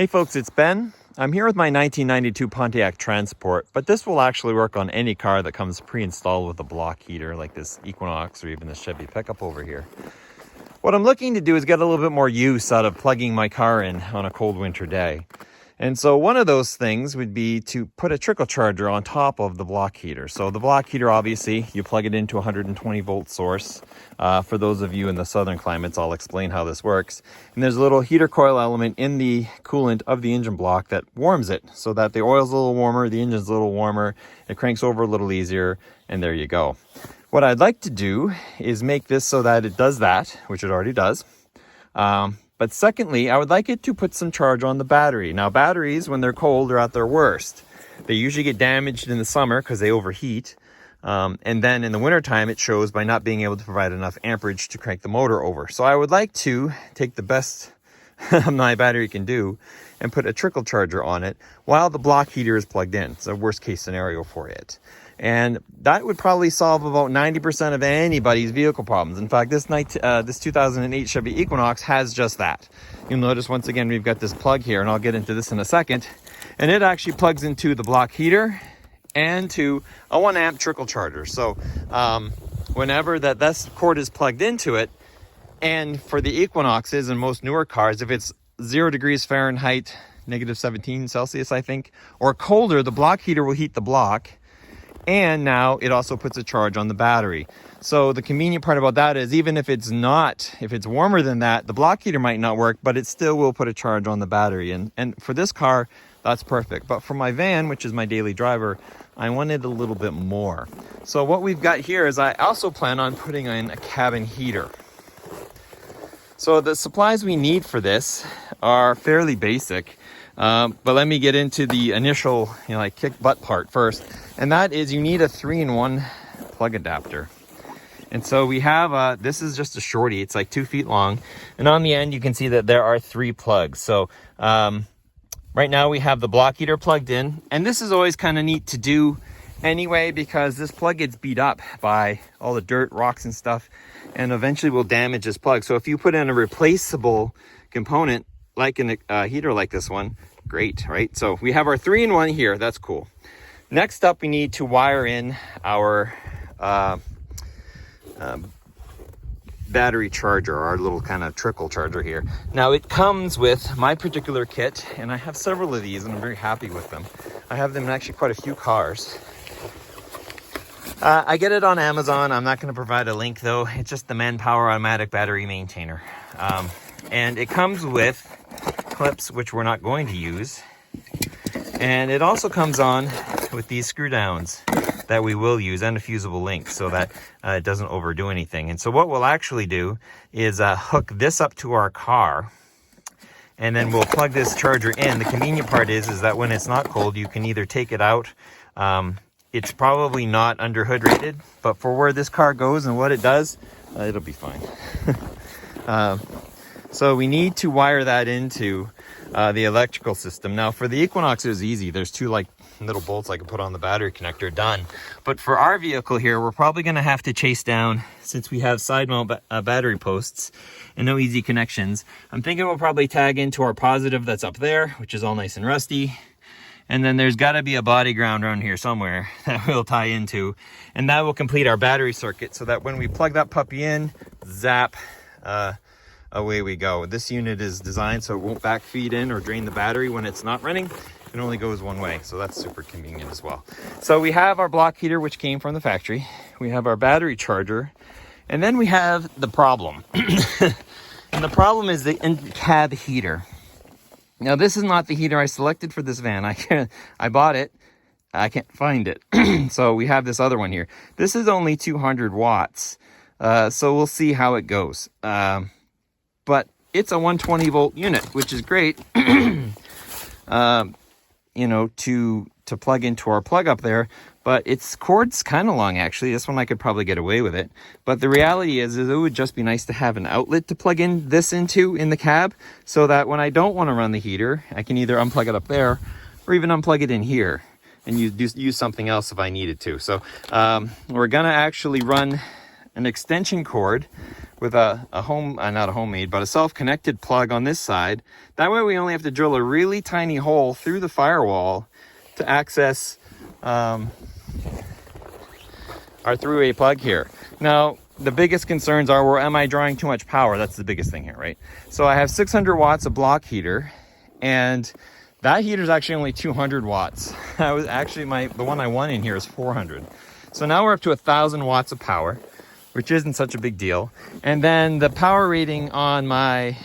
Hey folks, it's Ben. I'm here with my 1992 Pontiac Transport, but this will actually work on any car that comes pre-installed with a block heater like this Equinox or even the Chevy pickup over here. What I'm looking to do is get a little bit more use out of plugging my car in on a cold winter day. And so one of those things would be to put a trickle charger on top of the block heater. So the block heater, obviously, you plug it into a 120 volt source. For those of you in the southern climates, I'll explain how this works. And there's a little heater coil element in the coolant of the engine block that warms it so that the oil's a little warmer, the engine's a little warmer, it cranks over a little easier, and there you go. What I'd like to do is make this so that it does that, which it already does. But secondly, I would like it to put some charge on the battery. Now, batteries, when they're cold, are at their worst. They usually get damaged in the summer because they overheat. And then in the wintertime, it shows by not being able to provide enough amperage to crank the motor over. So I would like to take the best my battery can do and put a trickle charger on it while the block heater is plugged in. It's a worst case scenario for it. And that would probably solve about 90% of anybody's vehicle problems. In fact, this 2008 Chevy Equinox has just that. You'll notice once again, we've got this plug here, and I'll get into this in a second. And it actually plugs into the block heater and to a 1 amp trickle charger. So whenever this cord is plugged into it, and for the Equinoxes and most newer cars, if it's 0 degrees Fahrenheit, negative 17 Celsius, I think, or colder, the block heater will heat the block. And now it also puts a charge on the battery. So the convenient part about that is even if it's warmer than that, the block heater might not work, but it still will put a charge on the battery. And for this car, that's perfect. But for my van, which is my daily driver, I wanted a little bit more. So what we've got here is I also plan on putting in a cabin heater. So the supplies we need for this are fairly basic. But let me get into the initial, kick butt part first. And that is you need a 3-in-1 plug adapter. And so we have, this is just a shorty. It's like 2 feet long. And on the end, you can see that there are 3 plugs. So right now we have the block heater plugged in. And this is always kind of neat to do anyway, because this plug gets beat up by all the dirt, rocks and stuff, and eventually will damage this plug. So if you put in a replaceable component, like in a heater like this one, great, right? So we have our 3-in-1 here. That's cool. Next up, we need to wire in our battery charger, our little kind of trickle charger here. Now it comes with my particular kit, and I have several of these and I'm very happy with them. I have them in actually quite a few cars. I get it on Amazon. I'm not going to provide a link though. It's just the Manpower Automatic Battery Maintainer. And it comes with clips, which we're not going to use. And it also comes on with these screw downs that we will use and a fusible link so that it doesn't overdo anything. And so what we'll actually do is hook this up to our car, and then we'll plug this charger in. The convenient part is that when it's not cold, you can either take it out. It's probably not under hood rated, but for where this car goes and what it does, it'll be fine. So we need to wire that into the electrical system. Now for the Equinox, it was easy. There's 2 little bolts I can put on the battery connector, done. But for our vehicle here, we're probably going to have to chase down, since we have side mount battery posts and no easy connections. I'm thinking we'll probably tag into our positive that's up there, which is all nice and rusty. And then there's got to be a body ground around here somewhere that we'll tie into. And that will complete our battery circuit so that when we plug that puppy in, zap, away we go. This unit is designed so it won't backfeed in or drain the battery when it's not running. It only goes one way, so that's super convenient as well. So we have our block heater, which came from the factory. We have our battery charger, and then we have the problem. And the problem is the in-cab heater. Now, this is not the heater I selected for this van. I bought it. I can't find it. So we have this other one here. This is only 200 watts. So we'll see how it goes. But it's a 120 volt unit, which is great, to plug into our plug up there. But its cord's kind of long, actually. This one I could probably get away with it. But the reality is it would just be nice to have an outlet to plug in this into in the cab, so that when I don't want to run the heater, I can either unplug it up there or even unplug it in here and use something else if I needed to. So we're going to actually run an extension cord with a not a homemade, but a self-connected plug on this side. That way we only have to drill a really tiny hole through the firewall to access our 3-way plug here. Now, the biggest concerns are, well, am I drawing too much power? That's the biggest thing here, right? So I have 600 watts of block heater, and that heater is actually only 200 watts. I was actually, the one I want in here is 400. So now we're up to 1,000 watts of power, which isn't such a big deal. And then the power rating on my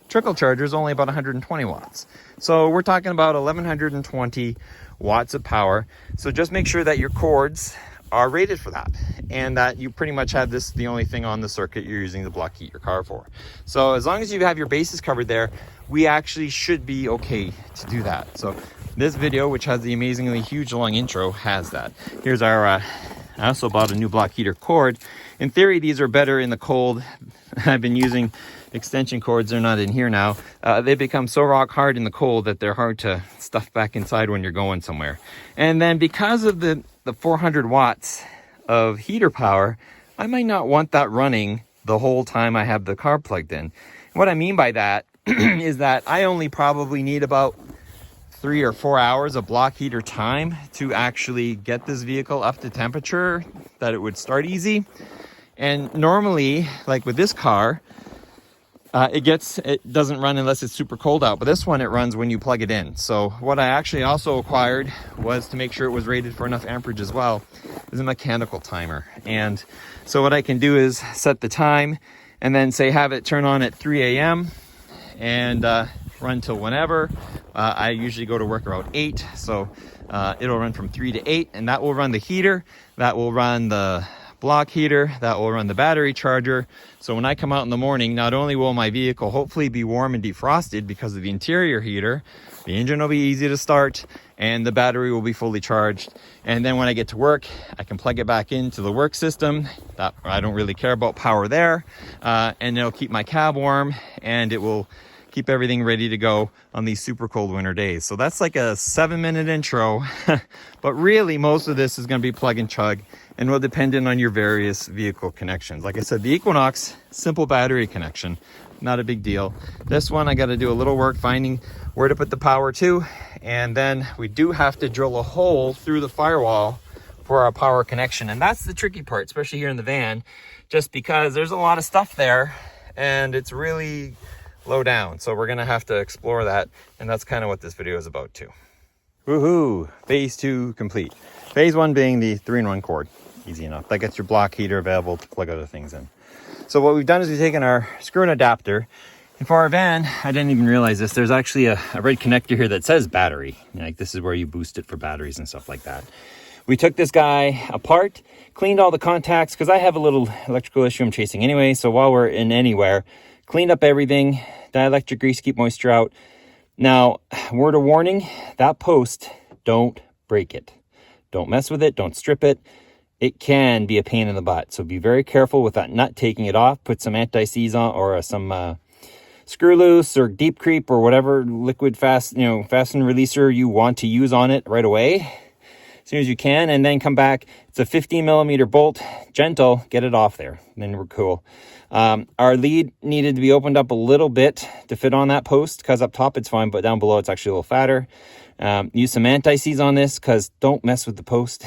trickle charger is only about 120 watts. So we're talking about 1,120 watts of power. So just make sure that your cords are rated for that, and that you pretty much have this the only thing on the circuit you're using the block heat your car for. So as long as you have your bases covered there, we actually should be okay to do that. So this video, which has the amazingly huge long intro, has that. Here's our I also bought a new block heater cord. In theory, these are better in the cold. I've been using extension cords. They're not in here now. They become so rock hard in the cold that they're hard to stuff back inside when you're going somewhere. And then because of the 400 watts of heater power, I might not want that running the whole time I have the car plugged in. What I mean by that is that I only probably need about 3 or 4 hours of block heater time to actually get this vehicle up to temperature that it would start easy. And normally, like with this car, it doesn't run unless it's super cold out, but this one, it runs when you plug it in. So what I actually also acquired was, to make sure it was rated for enough amperage as well, is a mechanical timer. And so what I can do is set the time and then say have it turn on at 3 a.m. and run till whenever. I usually go to work around 8, so it'll run from 3 to 8, and that will run the heater, that will run the block heater, that will run the battery charger. So when I come out in the morning, not only will my vehicle hopefully be warm and defrosted because of the interior heater, the engine will be easy to start, and the battery will be fully charged. And then when I get to work, I can plug it back into the work system. I don't really care about power there, and it'll keep my cab warm, and it will keep everything ready to go on these super cold winter days. So that's like a 7-minute intro, but really most of this is going to be plug and chug, and will depend on your various vehicle connections. Like I said, the Equinox, simple battery connection, not a big deal. This one, I got to do a little work finding where to put the power to, and then we do have to drill a hole through the firewall for our power connection. And that's the tricky part, especially here in the van, just because there's a lot of stuff there and it's really low down. So we're gonna have to explore that, and that's kind of what this video is about too. Woohoo! Phase 2 complete. Phase 1 being the 3-in-1 cord. Easy enough. That gets your block heater available to plug other things in. So what we've done is we've taken our screw-in adapter, and for our van, I didn't even realize this, there's actually a red connector here that says battery. Like, this is where you boost it for batteries and stuff like that. We took this guy apart, cleaned all the contacts, because I have a little electrical issue I'm chasing anyway, so while we're in anywhere, cleaned up everything, dielectric grease, keep moisture out. Now, word of warning, that post, don't break it. Don't mess with it, don't strip it. It can be a pain in the butt, so be very careful with that nut, taking it off. Put some anti-seize on, or some screw loose or deep creep or whatever liquid fasten releaser you want to use on it right away, as soon as you can, and then come back. It's a 15mm bolt, gentle, get it off there, and then we're cool. Our lead needed to be opened up a little bit to fit on that post, because up top it's fine, but down below it's actually a little fatter. Use some anti-seize on this, because don't mess with the post.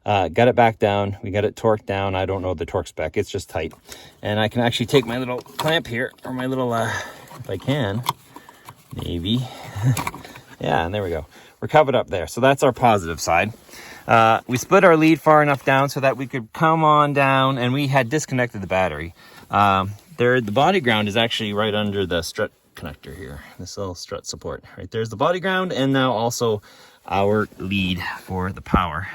Got it back down. We got it torqued down. I don't know the torque spec. It's just tight. And I can actually take my little clamp here, or my little, if I can, maybe. Yeah, and there we go. We're covered up there. So that's our positive side. We split our lead far enough down so that we could come on down, and we had disconnected the battery. The body ground is actually right under the strut connector here. This little strut support. Right there's the body ground, and now also our lead for the power.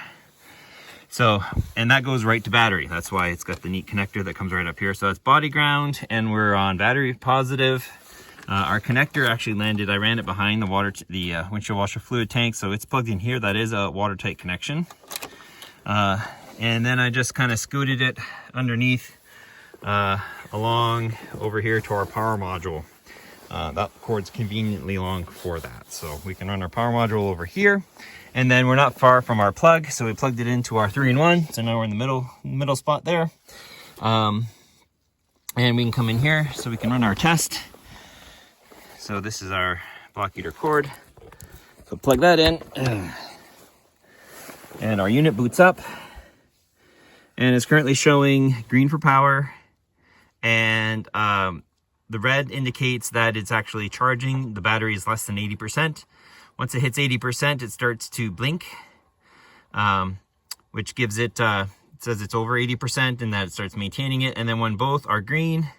So, and that goes right to battery. That's why it's got the neat connector that comes right up here. So that's body ground, and we're on battery positive. Our connector actually landed, I ran it behind the windshield washer fluid tank, so it's plugged in here. That is a watertight connection. And then I just kind of scooted it underneath along over here to our power module. that cord's conveniently long for that. So we can run our power module over here, and then we're not far from our plug, so we plugged it into our 3-in-1. So now we're in the middle spot there. And we can come in here so we can run our test. So this is our block heater cord. So plug that in, and our unit boots up, and it's currently showing green for power, and the red indicates that it's actually charging. The battery is less than 80%. Once it hits 80%, it starts to blink, which gives it, says it's over 80% and that it starts maintaining it. And then when both are green,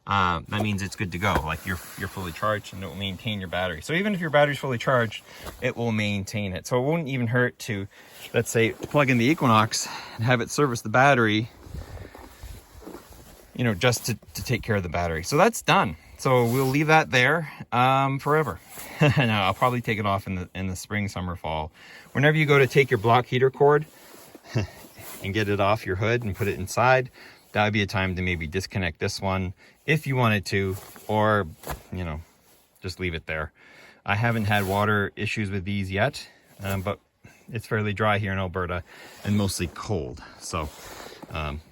that means it's good to go. Like you're fully charged, and it will maintain your battery. So even if your battery's fully charged, it will maintain it. So it won't even hurt to, let's say, plug in the Equinox and have it service the battery, you know, just to take care of the battery. So that's done. So we'll leave that there forever. And I'll probably take it off in the spring, summer, fall. Whenever you go to take your block heater cord and get it off your hood and put it inside, that would be a time to maybe disconnect this one if you wanted to, or, you know, just leave it there. I haven't had water issues with these yet, but it's fairly dry here in Alberta and mostly cold. So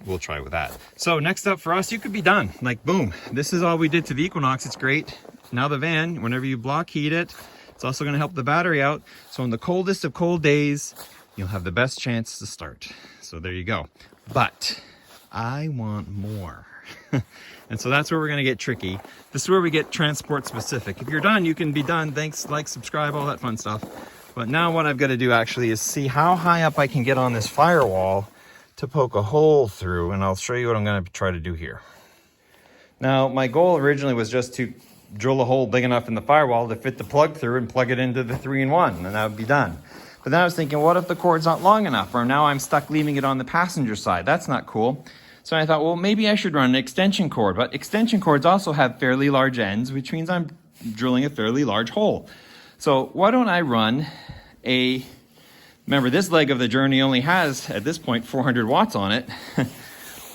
we'll try with that. So next up for us, you could be done. Like, boom, this is all we did to the Equinox. It's great. Now the van, whenever you block heat it, it's also going to help the battery out. So in the coldest of cold days, you'll have the best chance to start. So there you go. But I want more. And so that's where we're going to get tricky. This is where we get transport specific. If you're done, you can be done. Thanks, like, subscribe, all that fun stuff. But now what I've got to do actually is see how high up I can get on this firewall to poke a hole through, and I'll show you what I'm going to try to do here. Now, my goal originally was just to drill a hole big enough in the firewall to fit the plug through and plug it into the 3-in-1, and that would be done. But then I was thinking, what if the cord's not long enough, or now I'm stuck leaving it on the passenger side? That's not cool. So I thought, well, maybe I should run an extension cord, but extension cords also have fairly large ends, which means I'm drilling a fairly large hole. So why don't I run remember, this leg of the journey only has, at this point, 400 watts on it.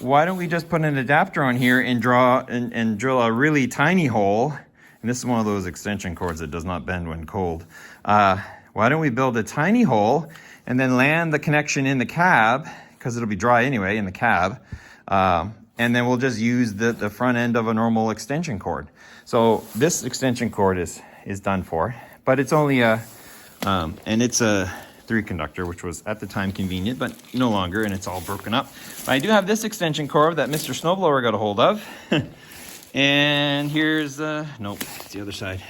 Why don't we just put an adapter on here and drill a really tiny hole? And this is one of those extension cords that does not bend when cold. Why don't we build a tiny hole and then land the connection in the cab, because it'll be dry anyway in the cab. And then we'll just use the front end of a normal extension cord. So this extension cord is done for, but it's only and it's a 3-conductor, which was at the time convenient, but no longer, and it's all broken up. But I do have this extension cord that Mr. Snowblower got a hold of. And here's, nope, it's the other side.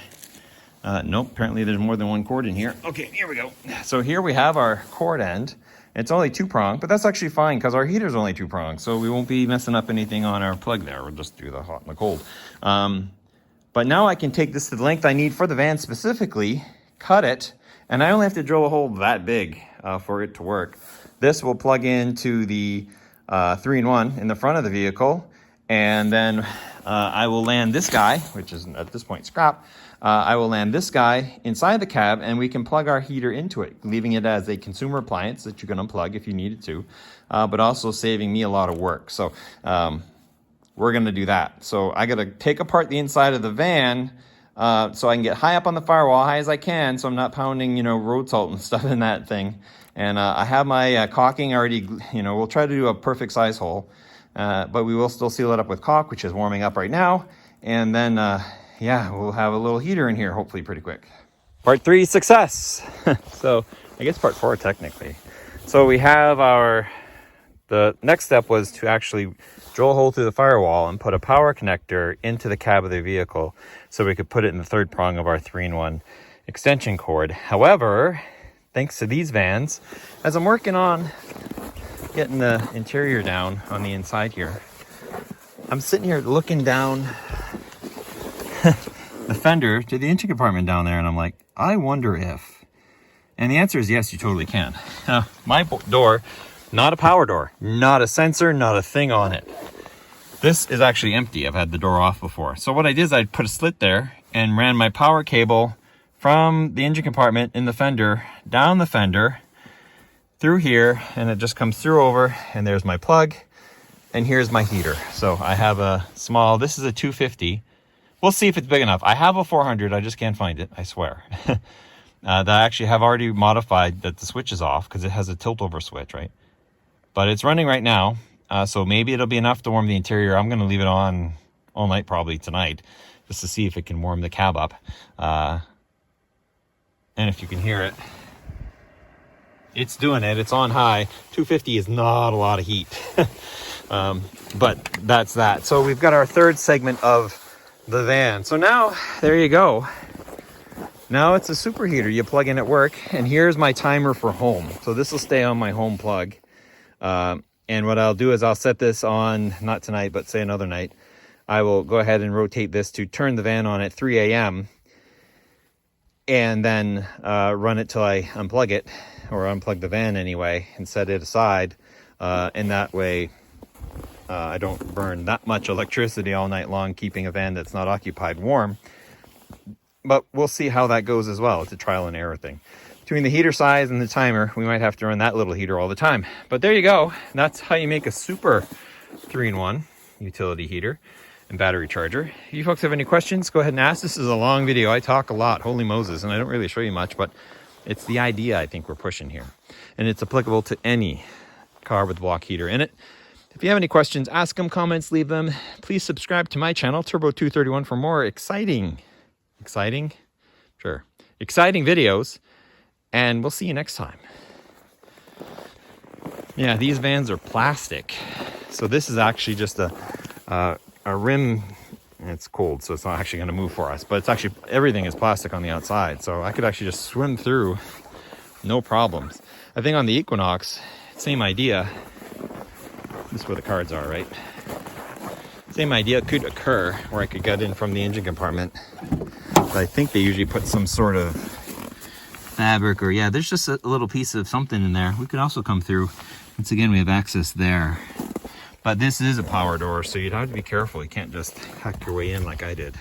Nope, apparently there's more than one cord in here. Okay, here we go. So here we have our cord end. It's only 2-prong, but that's actually fine because our heater's only 2-prong, so we won't be messing up anything on our plug there. We'll just do the hot and the cold. But now I can take this to the length I need for the van specifically, cut it, and I only have to drill a hole that big for it to work. This will plug into the 3-in-1 in the front of the vehicle, and then I will land this guy, which is at this point scrap. I will land this guy inside the cab, and we can plug our heater into it, leaving it as a consumer appliance that you can unplug if you needed to, but also saving me a lot of work. So we're going to do that. So I got to take apart the inside of the van so I can get high up on the firewall, high as I can, so I'm not pounding, road salt and stuff in that thing. And I have my caulking already, we'll try to do a perfect size hole, but we will still seal it up with caulk, which is warming up right now. And then, yeah, we'll have a little heater in here, hopefully pretty quick. Part 3, success. So I guess part 4 technically. So we have the next step was to actually drill a hole through the firewall and put a power connector into the cab of the vehicle so we could put it in the 3rd prong of our 3-in-1 extension cord. However, thanks to these vans, as I'm working on getting the interior down on the inside here, I'm sitting here looking down the fender to the engine compartment down there, and I'm like, I wonder if. And the answer is yes, you totally can. My door, not a power door, not a sensor, not a thing on it. This is actually empty. I've had the door off before. So what I did is I put a slit there and ran my power cable from the engine compartment in the fender, down the fender, through here, and it just comes through over, and there's my plug, and here's my heater. So I have a small, this is a 250, we'll see if it's big enough. I have a 400, I just can't find it, I swear. That I actually have already modified that the switch is off because it has a tilt over switch, right? But it's running right now, so maybe it'll be enough to warm the interior. I'm going to leave it on all night, probably tonight, just to see if it can warm the cab up. And if you can hear it, it's doing it. It's on high. 250 is not a lot of heat. But that's that. So we've got our third segment of the van. So now, there you go. Now it's a superheater you plug in at work. And here's my timer for home. So this will stay on my home plug. And what I'll do is I'll set this on, not tonight, but say another night. I will go ahead and rotate this to turn the van on at 3 a.m. and then run it till I unplug it, or unplug the van anyway, and set it aside. And that way I don't burn that much electricity all night long, keeping a van that's not occupied warm. But we'll see how that goes as well. It's a trial and error thing. Between the heater size and the timer, we might have to run that little heater all the time. But there you go. That's how you make a super 3-in-1 utility heater and battery charger. If you folks have any questions, go ahead and ask. This is a long video. I talk a lot, holy Moses, and I don't really show you much, but it's the idea I think we're pushing here. And it's applicable to any car with block heater in it. If you have any questions, ask them, comments, leave them. Please subscribe to my channel, Turbo231, for more exciting videos. And we'll see you next time. Yeah, these vans are plastic. So this is actually just a rim. It's cold, so it's not actually going to move for us. But it's actually, everything is plastic on the outside. So I could actually just swim through, no problems. I think on the Equinox, same idea. This is where the cards are, right? Same idea could occur where I could get in from the engine compartment. But I think they usually put some sort of fabric, or yeah, there's just a little piece of something in there. We could also come through. Once again, we have access there. But this is a power door, so you'd have to be careful. You can't just hack your way in like I did.